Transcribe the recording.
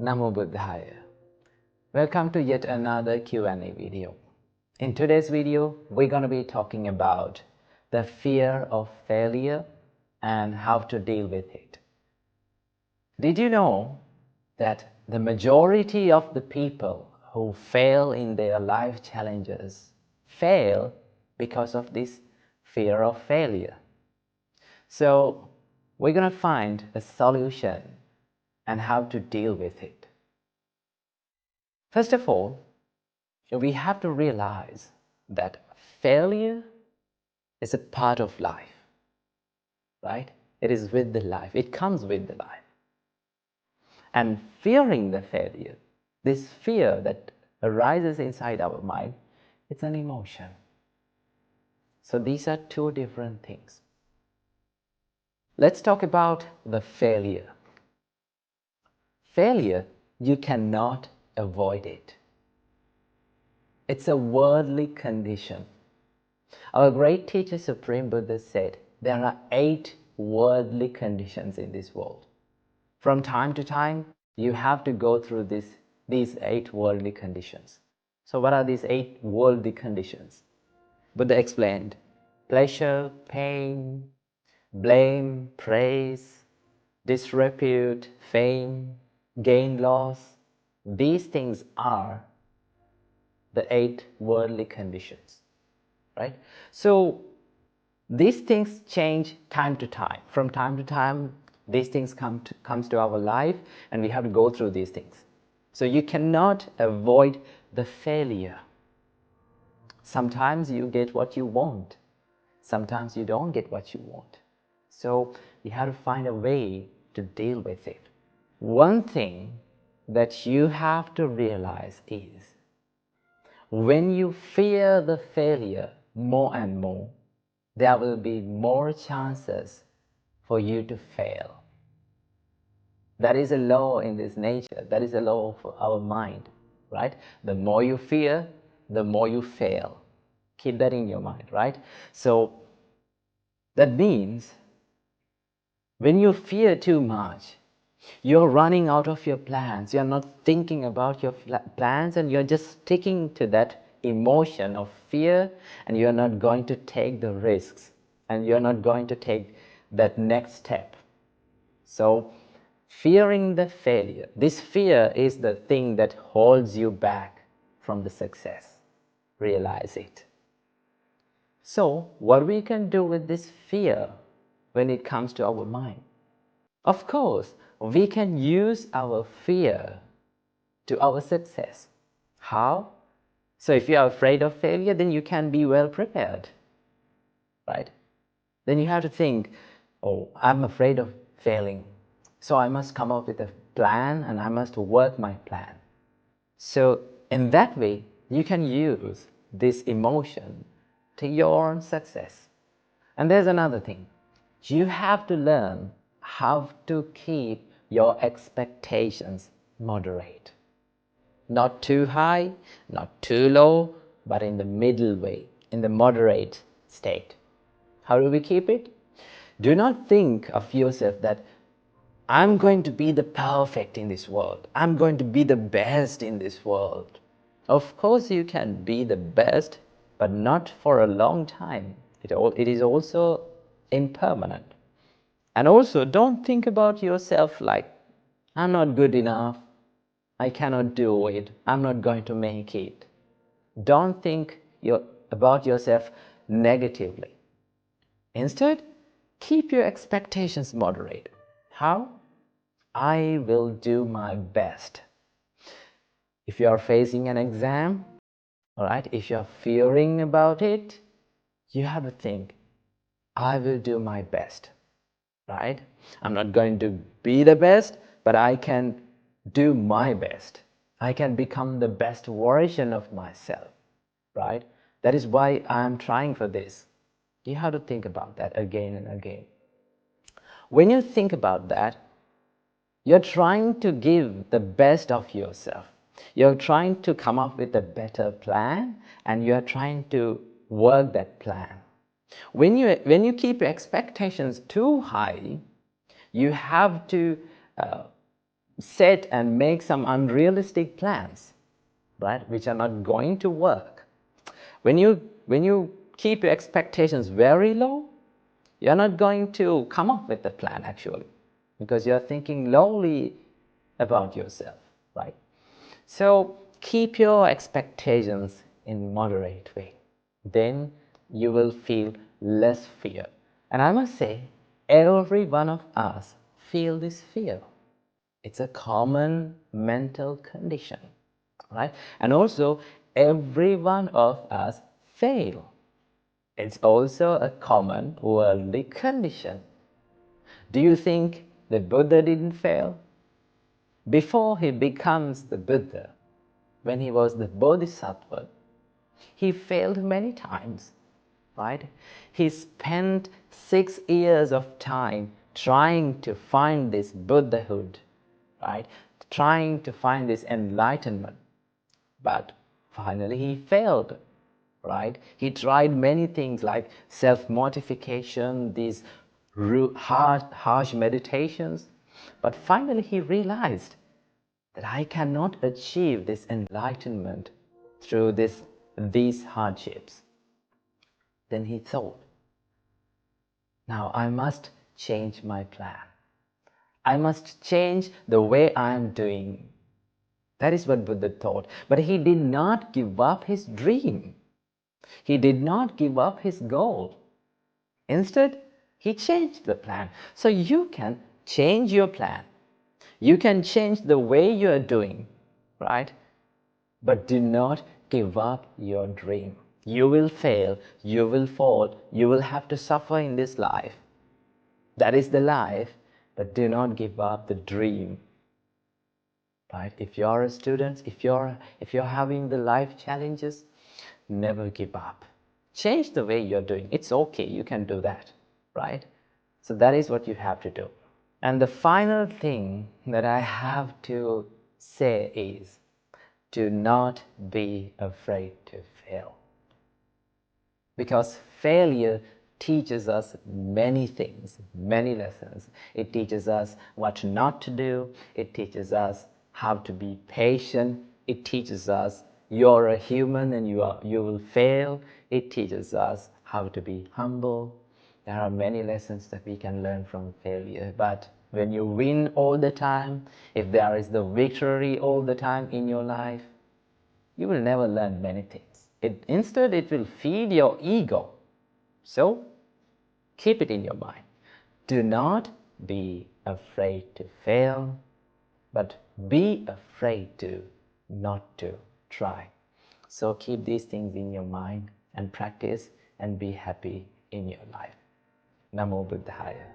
Namo Buddhaya. Welcome to yet another Q&A video. In today's video, we're going to be talking about the fear of failure and how to deal with it. Did you know that the majority of the people who fail in their life challenges fail because of this fear of failure? So we're going to find a solution and how to deal with it. First of all, we have to realize that failure is a part of life, right? It is with the life. It comes with the life. And fearing the failure, this fear that arises inside our mind, it's an emotion. So these are two different things. Let's talk about the failure. Failure, you cannot avoid it. It's a worldly condition. Our great teacher Supreme Buddha said there are 8 worldly conditions in this world. From time to time, you have to go through these 8 worldly conditions. So what are these 8 worldly conditions? Buddha explained: pleasure, pain, blame, praise, disrepute, fame, gain, loss. These things are the 8 worldly conditions, right? So these things change time to time. From time to time, these things comes to our life, and we have to go through these things. So you cannot avoid the failure. Sometimes you get what you want. Sometimes you don't get what you want. So you have to find a way to deal with it. One thing that you have to realize is, when you fear the failure more and more, there will be more chances for you to fail. That is a law in this nature. That is a law of our mind, right? The more you fear, the more you fail. Keep that in your mind, right? So that means when you fear too much, you're running out of your plans. You're not thinking about your plans, and you're just sticking to that emotion of fear, and you're not going to take the risks, and you're not going to take that next step. So fearing the failure, this fear is the thing that holds you back from the success. Realize it. So what we can do with this fear when it comes to our mind? Of course, we can use our fear to our success. How? So if you are afraid of failure, then you can be well prepared, right? Then you have to think, oh, I'm afraid of failing, so I must come up with a plan, and I must work my plan. So in that way, you can use this emotion to your own success. And there's another thing. You have to learn how to keep your expectations moderate. Not too high, not too low, but in the middle way, in the moderate state. How do we keep it? Do not think of yourself that I'm going to be the perfect in this world. I'm going to be the best in this world. Of course you can be the best, but not for a long time. It is also impermanent. And also, don't think about yourself like, I'm not good enough, I cannot do it, I'm not going to make it. Don't think about yourself negatively. Instead, keep your expectations moderate. How? I will do my best. If you are facing an exam, all right, if you are fearing about it, you have to think, I will do my best, right? I'm not going to be the best, but I can do my best. I can become the best version of myself, right? That is why I'm trying for this. You have to think about that again and again. When you think about that, you're trying to give the best of yourself. You're trying to come up with a better plan, and you're trying to work that plan. When you keep your expectations too high, you have to set and make some unrealistic plans, right, which are not going to work. When you keep your expectations very low, you're not going to come up with a plan actually, because you're thinking lowly about yourself, right? So keep your expectations in moderate way. Then you will feel less fear. And I must say, every one of us feel this fear. It's a common mental condition, right? And also, every one of us fail. It's also a common worldly condition. Do you think the Buddha didn't fail? Before he becomes the Buddha, when he was the Bodhisattva, he failed many times, right? He spent 6 years of time trying to find this Buddhahood, right? Trying to find this enlightenment. But finally he failed, right? He tried many things like self-mortification, these harsh meditations. But finally he realized that I cannot achieve this enlightenment through these hardships. Then he thought, now I must change my plan. I must change the way I am doing. That is what Buddha thought. But he did not give up his dream. He did not give up his goal. Instead, he changed the plan. So you can change your plan. You can change the way you are doing, right? But do not give up your dream. You will fail, you will fall, you will have to suffer in this life. That is the life, but do not give up the dream. Right? If you're a student, if you're having the life challenges, never give up. Change the way you're doing. It's okay, you can do that, right? So that is what you have to do. And the final thing that I have to say is, do not be afraid to fail. Because failure teaches us many things, many lessons. It teaches us what not to do. It teaches us how to be patient. It teaches us you're a human and you will fail. It teaches us how to be humble. There are many lessons that we can learn from failure. But when you win all the time, if there is the victory all the time in your life, you will never learn many things. Instead, it will feed your ego. So, keep it in your mind. Do not be afraid to fail, but be afraid to not to try. So keep these things in your mind and practice and be happy in your life. Namo Buddhaya.